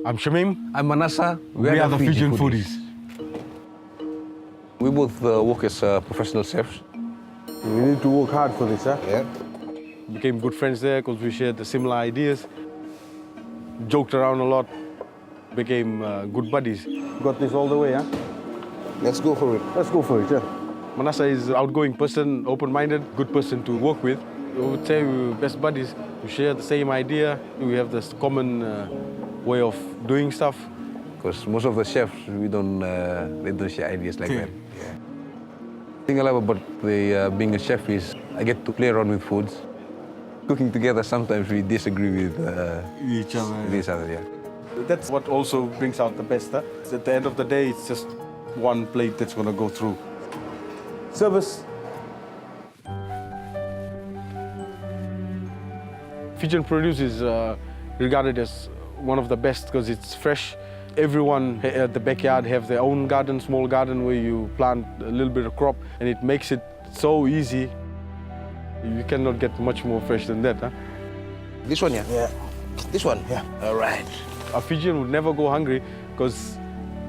I'm Shamim. I'm Manasa. We are the Fijian Foodies. We both work as professional chefs. We need to work hard for this, huh? Yeah. Became good friends there because we shared the similar ideas. Joked around a lot. Became good buddies. Got this all the way, huh? Let's go for it. Let's go for it, yeah. Manasa is an outgoing person, open-minded, good person to work with. I would say we're best buddies. We share the same idea. We have this common way of doing stuff. Because most of the chefs, they don't share ideas like that. Yeah. The thing I love about being a chef is I get to play around with foods. Cooking together, sometimes we disagree with Each other. yeah. That's what also brings out the best. Huh? At the end of the day, it's just one plate that's going to go through. Service. Fijian produce is regarded as one of the best because it's fresh. Everyone at the backyard have their own garden, small garden where you plant a little bit of crop, and it makes it so easy. You cannot get much more fresh than that. Huh? This one, yeah? Yeah. This one? Yeah. All right. A Fijian would never go hungry because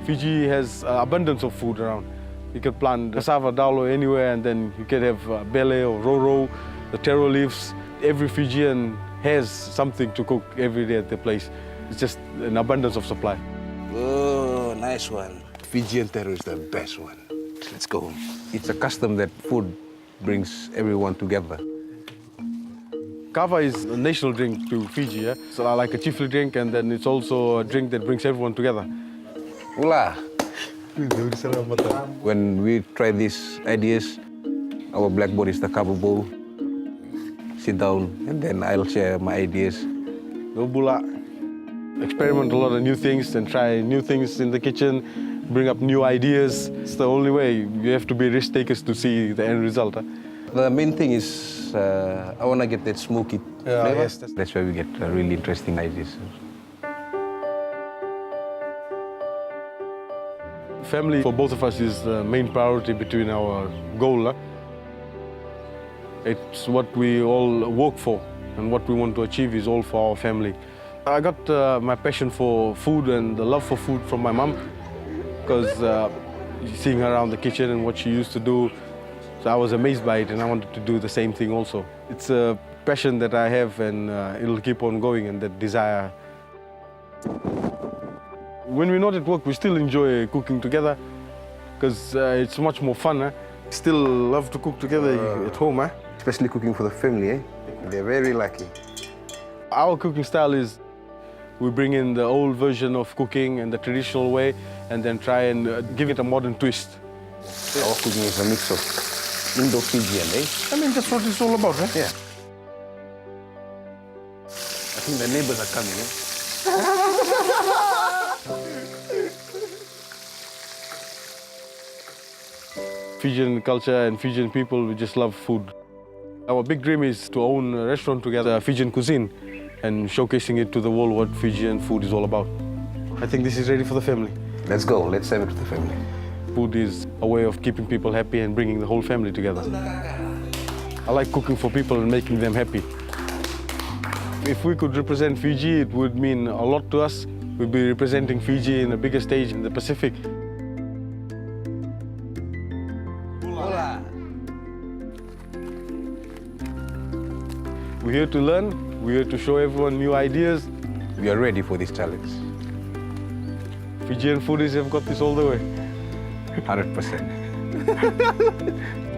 Fiji has abundance of food around. You can plant cassava, dalo anywhere, and then you can have bele or roro, the taro leaves. Every Fijian has something to cook every day at their place. It's just an abundance of supply. Oh, nice one. Fijian taro is the best one. Let's go. It's a custom that food brings everyone together. Kava is a national drink to Fiji. Yeah? So like a chiefly drink, and then it's also a drink that brings everyone together. Ula. When we try these ideas, our blackboard is the kava bowl. Sit down, and then I'll share my ideas. No bula. Experiment a lot of new things and try new things in the kitchen, bring up new ideas. It's the only way. You have to be risk takers to see the end result. Huh? The main thing is I want to get that smoky flavor. Yes, that's where we get really interesting ideas. Family for both of us is the main priority between our goal. Huh? It's what we all work for, and what we want to achieve is all for our family. I got my passion for food and the love for food from my mom, because seeing her around the kitchen and what she used to do, so I was amazed by it, and I wanted to do the same thing also. It's a passion that I have, and it'll keep on going, and that desire. When we're not at work, we still enjoy cooking together, because it's much more fun. Huh? Still love to cook together at home. Huh? Especially cooking for the family, eh? They're very lucky. Our cooking style is we bring in the old version of cooking and the traditional way, and then try and give it a modern twist. Our cooking is a mix of Indo-Fijian, eh? I mean, that's what it's all about, right? Yeah. I think the neighbors are coming, eh? Fijian culture and Fijian people, we just love food. Our big dream is to own a restaurant together, Fijian cuisine, and showcasing it to the world what Fijian food is all about. I think this is ready for the family. Let's go. Let's serve it to the family. Food is a way of keeping people happy and bringing the whole family together. I like cooking for people and making them happy. If we could represent Fiji, it would mean a lot to us. We'd be representing Fiji in a bigger stage in the Pacific. Hola. We're here to learn. We're here to show everyone new ideas. We are ready for this challenge. Fijian foodies have got this all the way. 100%.